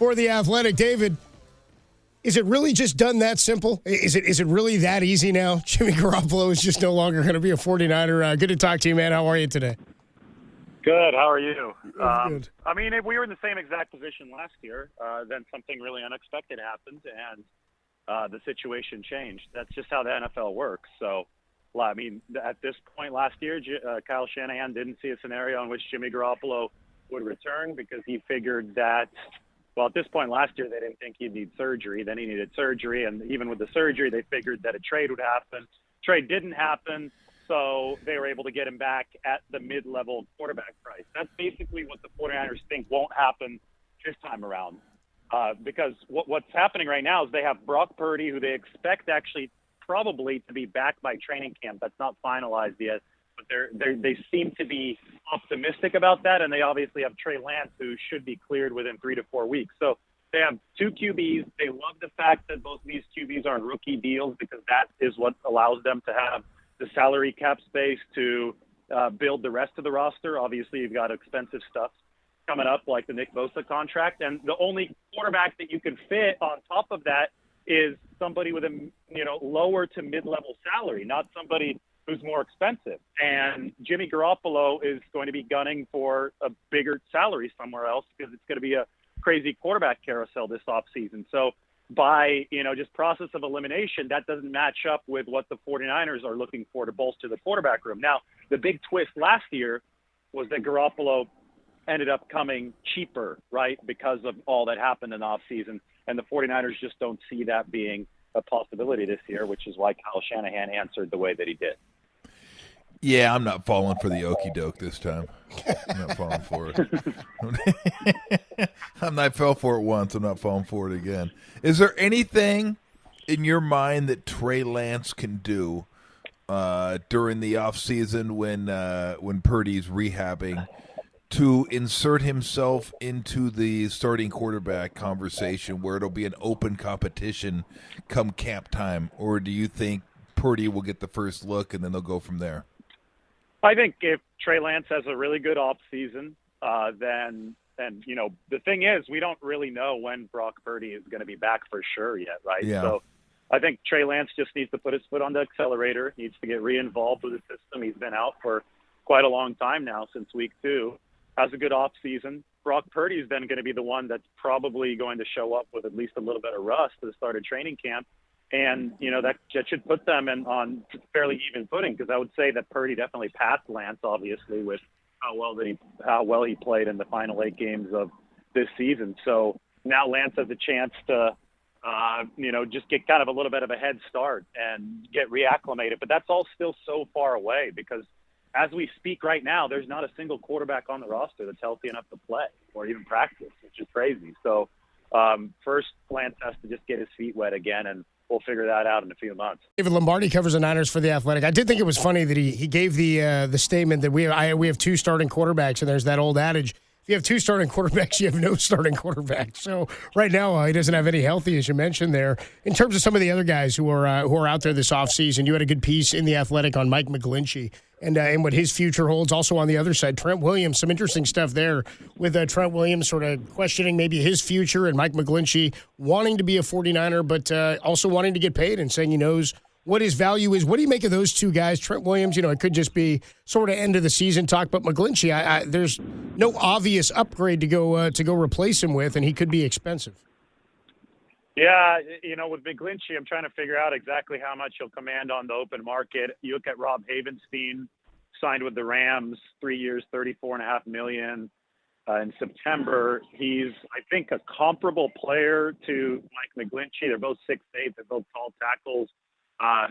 for The Athletic. David, is it really just done that simple? Is it really that easy now? Jimmy Garoppolo is just no longer going to be a 49er. Good to talk to you, man. How are you today? Good. How are you? Good. I mean, if we were in the same exact position last year, then something really unexpected happened, and the situation changed. That's just how the NFL works. So, I mean, at this point last year, Kyle Shanahan didn't see a scenario in which Jimmy Garoppolo would return because he figured that, well, at this point last year, they didn't think he'd need surgery. Then he needed surgery, and even with the surgery, they figured that a trade would happen. Trade didn't happen. So they were able to get him back at the mid-level quarterback price. That's basically what the 49ers think won't happen this time around. Because what's happening right now is they have Brock Purdy, who they expect actually probably to be back by training camp. That's not finalized yet. But they seem to be optimistic about that, and they obviously have Trey Lance, who should be cleared within 3 to 4 weeks. So they have two QBs. They love the fact that both of these QBs are on rookie deals because that is what allows them to have the salary cap space to build the rest of the roster. Obviously, you've got expensive stuff coming up like the Nick Bosa contract. And the only quarterback that you can fit on top of that is somebody with a lower to mid-level salary, not somebody who's more expensive. And Jimmy Garoppolo is going to be gunning for a bigger salary somewhere else because it's going to be a crazy quarterback carousel this offseason. So by, just process of elimination, that doesn't match up with what the 49ers are looking for to bolster the quarterback room. Now, the big twist last year was that Garoppolo ended up coming cheaper, right, because of all that happened in the offseason. And the 49ers just don't see that being a possibility this year, which is why Kyle Shanahan answered the way that he did. Yeah, I'm not falling for the okie doke this time. I'm not falling for it. I fell for it once. I'm not falling for it again. Is there anything in your mind that Trey Lance can do during the offseason when Purdy's rehabbing to insert himself into the starting quarterback conversation where it'll be an open competition come camp time? Or do you think Purdy will get the first look and then they'll go from there? I think if Trey Lance has a really good offseason, then the thing is, we don't really know when Brock Purdy is going to be back for sure yet, right? Yeah. So I think Trey Lance just needs to put his foot on the accelerator, needs to get re-involved with the system. He's been out for quite a long time now, since week 2. Has a good offseason. Brock Purdy is then going to be the one that's probably going to show up with at least a little bit of rust at the start of training camp. And, that should put them on fairly even footing, because I would say that Purdy definitely passed Lance, obviously, with how well he played in the final 8 games of this season. So now Lance has a chance to, just get kind of a little bit of a head start and get reacclimated. But that's all still so far away because as we speak right now, there's not a single quarterback on the roster that's healthy enough to play or even practice, which is crazy. So first, Lance has to just get his feet wet again, and we'll figure that out in a few months. David Lombardi covers the Niners for The Athletic. I did think it was funny that he gave the statement that we have 2 starting quarterbacks, and there's that old adage, if you have 2 starting quarterbacks, you have no starting quarterback. So right now, he doesn't have any healthy, as you mentioned there. In terms of some of the other guys who are out there this offseason, you had a good piece in The Athletic on Mike McGlinchey and what his future holds. Also on the other side, Trent Williams, some interesting stuff there with Trent Williams sort of questioning maybe his future and Mike McGlinchey wanting to be a 49er, but also wanting to get paid and saying he knows what his value is. What do you make of those 2 guys? Trent Williams, it could just be sort of end of the season talk, but McGlinchey, there's no obvious upgrade to go replace him with, and he could be expensive. Yeah, with McGlinchey, I'm trying to figure out exactly how much he'll command on the open market. You look at Rob Havenstein, signed with the Rams, 3 years, $34.5 million. In September, he's, I think, a comparable player to Mike McGlinchey. They're both 6'8". They're both tall tackles.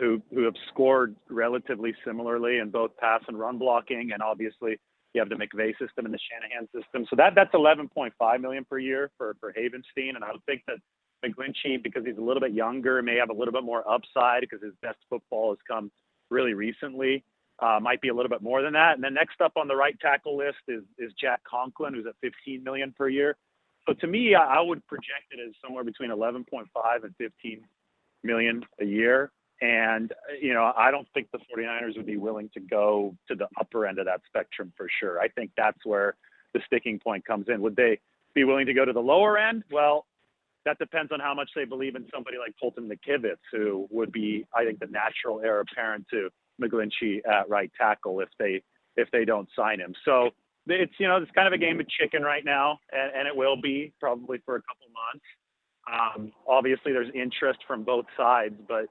Who have scored relatively similarly in both pass and run blocking, and obviously you have the McVay system and the Shanahan system. So that's $11.5 million per year for Havenstein, and I would think that McGlinchey, because he's a little bit younger, may have a little bit more upside because his best football has come really recently. Might be a little bit more than that. And then next up on the right tackle list is Jack Conklin, who's at $15 million per year. So to me, I would project it as somewhere between 11.5 and 15 million a year. And, I don't think the 49ers would be willing to go to the upper end of that spectrum for sure. I think that's where the sticking point comes in. Would they be willing to go to the lower end? Well, that depends on how much they believe in somebody like Colton McKivitz, who would be, I think, the natural heir apparent to McGlinchey at right tackle if they don't sign him. So it's it's kind of a game of chicken right now, and it will be probably for a couple months. Obviously, there's interest from both sides, but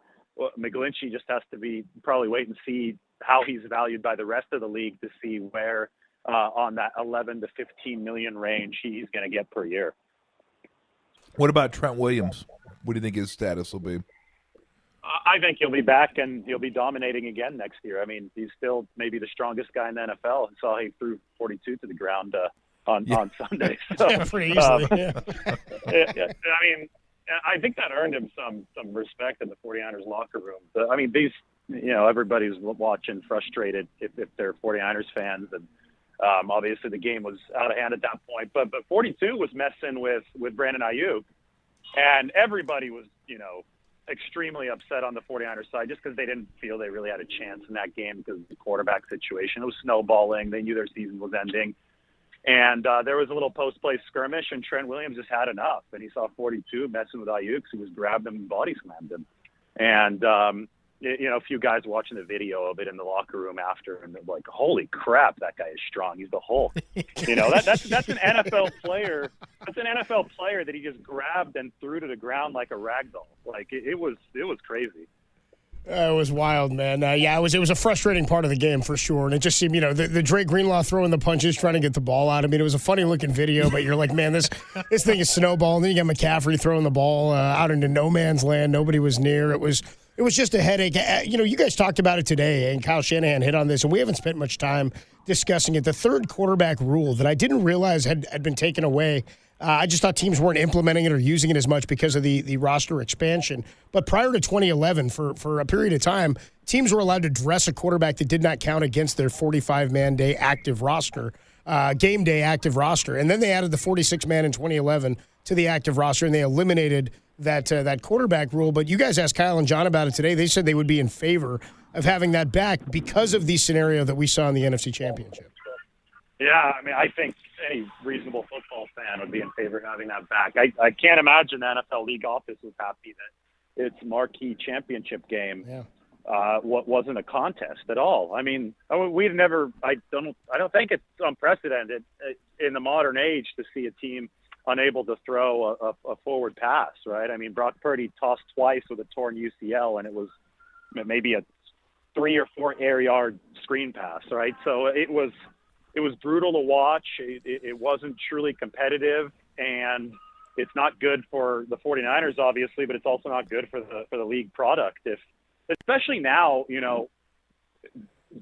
McGlinchey just has to probably wait and see how he's valued by the rest of the league to see where on that 11 to 15 million range he's going to get per year. What about Trent Williams? What do you think his status will be? I think he'll be back and he'll be dominating again next year. I mean, he's still maybe the strongest guy in the NFL, and saw he threw 42 to the ground on Sunday. So, yeah, pretty easily. I mean, I think that earned him some respect in the 49ers locker room. I mean, everybody's watching frustrated if they're 49ers fans, and obviously the game was out of hand at that point. But 42 was messing with Brandon Ayuk, and everybody was extremely upset on the 49ers side just because they didn't feel they really had a chance in that game because of the quarterback situation. It was snowballing. They knew their season was ending. And there was a little post-play skirmish, and Trent Williams just had enough. And he saw 42 messing with Ayuk, so he just grabbed him and body slammed him. And, a few guys watching the video of it in the locker room after, and they're like, holy crap, that guy is strong. He's the Hulk. That's an NFL player. That's an NFL player that he just grabbed and threw to the ground like a rag doll. Like, it was crazy. It was wild, man. It was a frustrating part of the game for sure. And it just seemed, the Drake Greenlaw throwing the punches, trying to get the ball out. I mean, it was a funny looking video, but you're like, man, this thing is snowballing. Then you got McCaffrey throwing the ball out into no man's land. Nobody was near. It was just a headache. You guys talked about it today, and Kyle Shanahan hit on this, and we haven't spent much time discussing it. The third quarterback rule that I didn't realize had been taken away. I just thought teams weren't implementing it or using it as much because of the roster expansion. But prior to 2011, for a period of time, teams were allowed to dress a quarterback that did not count against their 45-man day active roster, game day active roster. And then they added the 46-man in 2011 to the active roster, and they eliminated that quarterback rule. But you guys asked Kyle and John about it today. They said they would be in favor of having that back because of the scenario that we saw in the NFC Championship. Yeah, I mean, I think any reasonable football fan would be in favor of having that back. I can't imagine the NFL league office was happy that its marquee championship game wasn't a contest at all. I mean, we've never. I don't think it's unprecedented in the modern age to see a team unable to throw a forward pass, right? I mean, Brock Purdy tossed twice with a torn UCL, and it was maybe a 3 or 4 air yard screen pass, right? So it was brutal to watch. It wasn't truly competitive, and it's not good for the 49ers, obviously, but it's also not good for the league product. Especially now,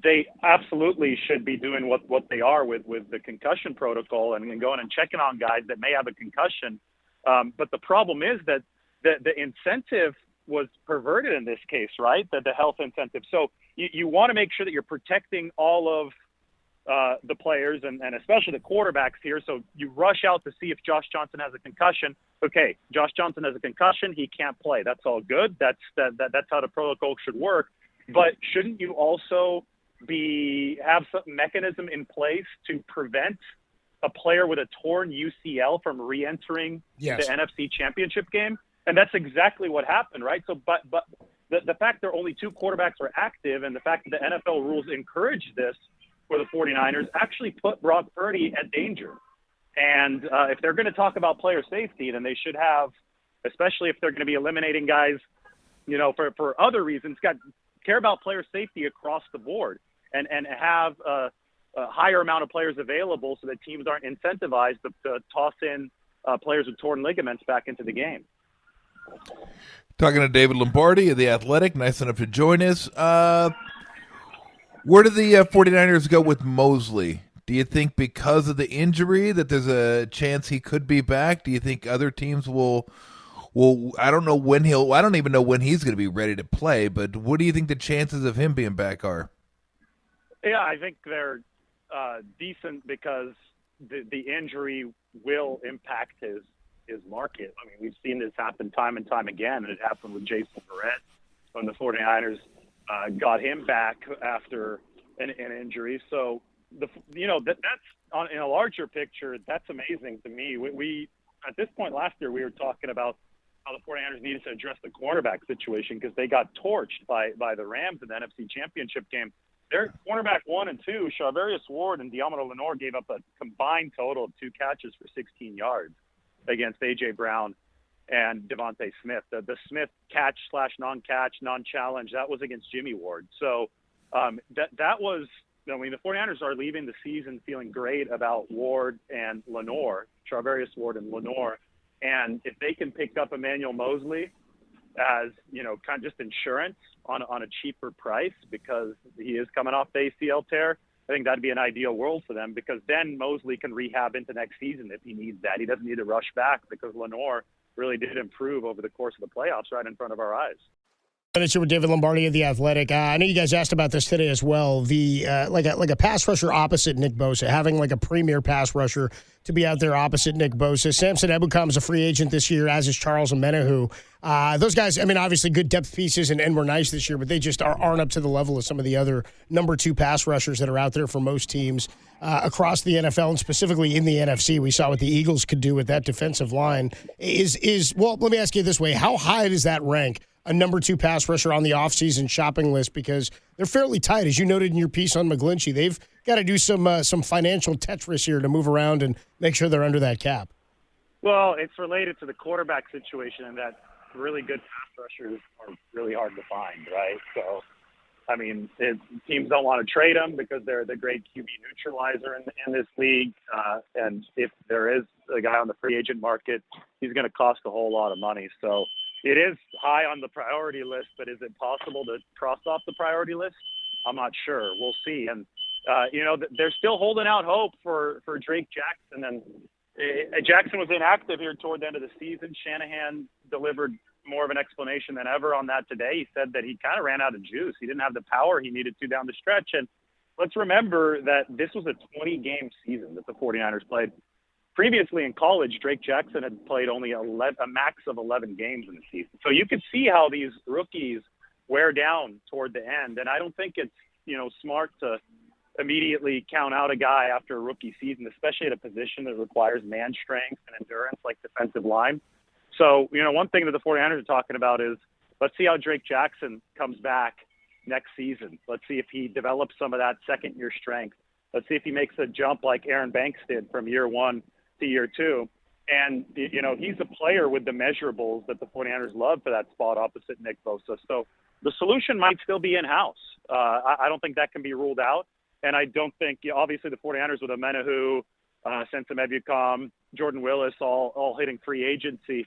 they absolutely should be doing what they are with the concussion protocol and going and checking on guys that may have a concussion. But the problem is that the incentive was perverted in this case, right? The health incentive. So you want to make sure that you're protecting all of the players and especially the quarterbacks here. So you rush out to see if Josh Johnson has a concussion. Okay, Josh Johnson has a concussion. He can't play. That's all good. That's how the protocol should work. But shouldn't you also have some mechanism in place to prevent a player with a torn UCL from re-entering the NFC Championship game? And that's exactly what happened, right? So, but the fact there only 2 quarterbacks were active, and the fact that the NFL rules encourage this for the 49ers actually put Brock Purdy at danger. And if they're going to talk about player safety, then they should have, especially if they're going to be eliminating guys, for other reasons, care about player safety across the board and have a higher amount of players available so that teams aren't incentivized to toss in players with torn ligaments back into the game. Talking to David Lombardi of The Athletic. Nice enough to join us. Where do the 49ers go with Mosley? Do you think because of the injury that there's a chance he could be back? Do you think other teams will I don't know when I don't even know when he's going to be ready to play, but what do you think the chances of him being back are? Yeah, I think they're decent because the injury will impact his market. I mean, we've seen this happen time and time again, and it happened with Jason Verrett when the 49ers got him back after an injury. So that's in a larger picture. That's amazing to me. We at this point last year we were talking about how the 49ers needed to address the cornerback situation because they got torched by the Rams in the NFC Championship game. Their cornerback 1 and 2, Charvarius Ward and Diamond Lenore, gave up a combined total of 2 catches for 16 yards against A.J. Brown and Devontae Smith. The Smith catch / non-catch, non-challenge, that was against Jimmy Ward. So that was – the 49ers are leaving the season feeling great about Ward and Lenore, Charvarius Ward and Lenore. And if they can pick up Emmanuel Mosley as, kind of just insurance on a cheaper price because he is coming off the ACL tear, I think that'd be an ideal world for them because then Mosley can rehab into next season if he needs that. He doesn't need to rush back because Lenore really did improve over the course of the playoffs right in front of our eyes. It's with David Lombardi of The Athletic. I know you guys asked about this today as well. The like a pass rusher opposite Nick Bosa, having like a premier pass rusher to be out there opposite Nick Bosa. Samson Ebukam is a free agent this year, as is Charles Omenihu. Those guys, obviously good depth pieces and were nice this year, but they just aren't up to the level of some of the other number 2 pass rushers that are out there for most teams across the NFL and specifically in the NFC. We saw what the Eagles could do with that defensive line. Well, let me ask you this way. How high does that rank? A number 2 pass rusher on the offseason shopping list because they're fairly tight. As you noted in your piece on McGlinchey, they've got to do some financial Tetris here to move around and make sure they're under that cap. Well, it's related to the quarterback situation in that really good pass rushers are really hard to find, right? So, teams don't want to trade them because they're the great QB neutralizer in this league. And if there is a guy on the free agent market, he's going to cost a whole lot of money. So, it is high on the priority list, but is it possible to cross off the priority list? I'm not sure. We'll see. And, they're still holding out hope for Drake Jackson. And Jackson was inactive here toward the end of the season. Shanahan delivered more of an explanation than ever on that today. He said that he kind of ran out of juice. He didn't have the power he needed to down the stretch. And let's remember that this was a 20-game season that the 49ers played. Previously in college, Drake Jackson had played only a max of 11 games in the season. So you could see how these rookies wear down toward the end. And I don't think it's, smart to immediately count out a guy after a rookie season, especially at a position that requires man strength and endurance like defensive line. So, one thing that the 49ers are talking about is let's see how Drake Jackson comes back next season. Let's see if he develops some of that second-year strength. Let's see if he makes a jump like Aaron Banks did from year 1 to year 2. And, he's a player with the measurables that the 49ers love for that spot opposite Nick Bosa. So the solution might still be in-house. I don't think that can be ruled out. And I don't think, obviously, the 49ers with Omenihu, Samson Ebukam, Jordan Willis all hitting free agency,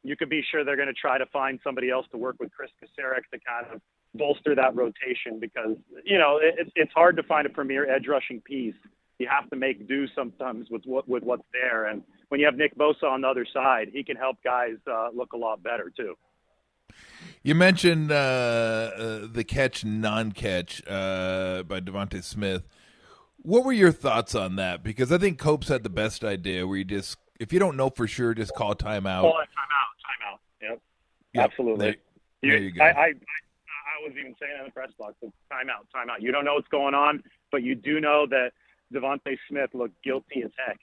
you could be sure they're going to try to find somebody else to work with Chris Kacerek to kind of bolster that rotation because, it's hard to find a premier edge rushing piece. You have to make do sometimes with what's there. And when you have Nick Bosa on the other side, he can help guys look a lot better too. You mentioned the catch, non-catch by Devontae Smith. What were your thoughts on that? Because I think Copes had the best idea where you just, if you don't know for sure, just call a timeout. Call a timeout. Yep. Absolutely. There you go. I was even saying in the press box, timeout. You don't know what's going on, but you do know that Devontae Smith looked guilty as heck.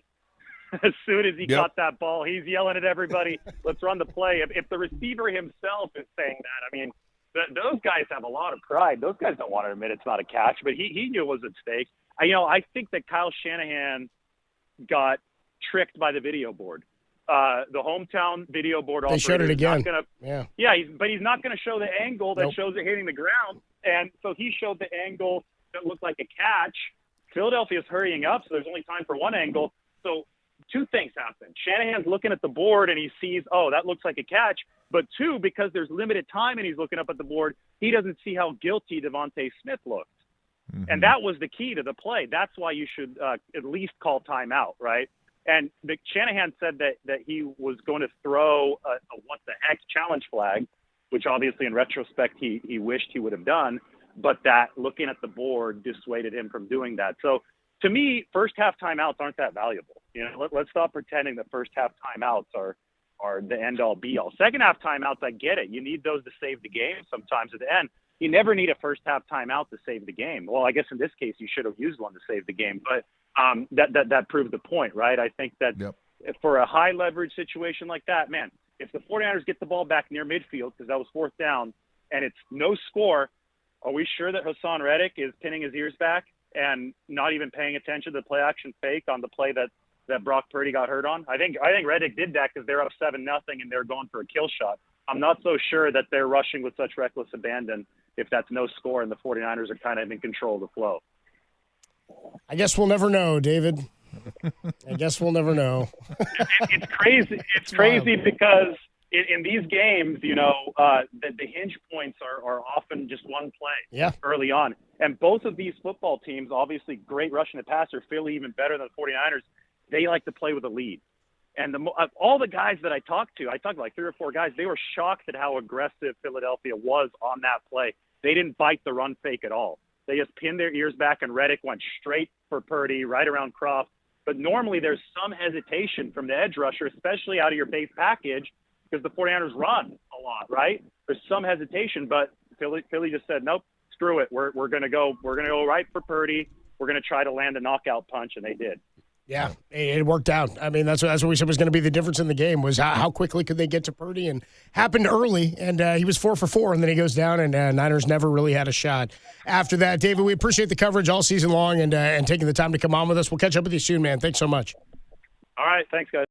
As soon as he caught that ball, he's yelling at everybody, let's run the play. If the receiver himself is saying that, those guys have a lot of pride. Those guys don't want to admit it's not a catch, but he knew it was at stake. I think that Kyle Shanahan got tricked by the video board. The hometown video board operator. They showed it again. But he's not going to show the angle that shows it hitting the ground. And so he showed the angle that looked like a catch. Philadelphia's hurrying up, so there's only time for one angle. So 2 things happen. Shanahan's looking at the board and he sees, that looks like a catch. But 2, because there's limited time and he's looking up at the board, he doesn't see how guilty Devontae Smith looked. Mm-hmm. And that was the key to the play. That's why you should at least call timeout, right? And Shanahan said that he was going to throw a what the heck challenge flag, which obviously in retrospect he wished he would have done, but that looking at the board dissuaded him from doing that. So to me, first half timeouts aren't that valuable. Let's stop pretending that first half timeouts are the end all be all. Second half timeouts, I get it. You need those to save the game sometimes at the end. you never need a first half timeout to save the game. Well, I guess in this case, you should have used one to save the game, but that proved the point, right? I think that for a high leverage situation like that, man, if the 49ers get the ball back near midfield, because that was fourth down, and it's no score, are we sure that Hassan Reddick is pinning his ears back and not even paying attention to the play action fake on the play that Brock Purdy got hurt on? I think Reddick did that because they're up 7-0 and they're going for a kill shot. I'm not so sure that they're rushing with such reckless abandon if that's no score and the 49ers are kind of in control of the flow. I guess we'll never know, David. I guess we'll never know. It's crazy. It's crazy because in these games, you know, the hinge points are often just one play early on. And both of these football teams, obviously great rushing the passer, Philly even better than the 49ers, they like to play with a lead. And all the guys that I talked to like 3 or 4 guys, they were shocked at how aggressive Philadelphia was on that play. They didn't bite the run fake at all. They just pinned their ears back, and Reddick went straight for Purdy, right around Croft. But normally there's some hesitation from the edge rusher, especially out of your base package, because the 49ers run a lot, right? There's some hesitation, but Philly just said, nope, screw it. We're going to go right for Purdy. We're going to try to land a knockout punch, and they did. Yeah, it worked out. I mean, that's what we said was going to be the difference in the game was how quickly could they get to Purdy, and happened early, and he was 4 for 4, and then he goes down, and Niners never really had a shot after that. David, we appreciate the coverage all season long and taking the time to come on with us. We'll catch up with you soon, man. Thanks so much. All right, thanks, guys.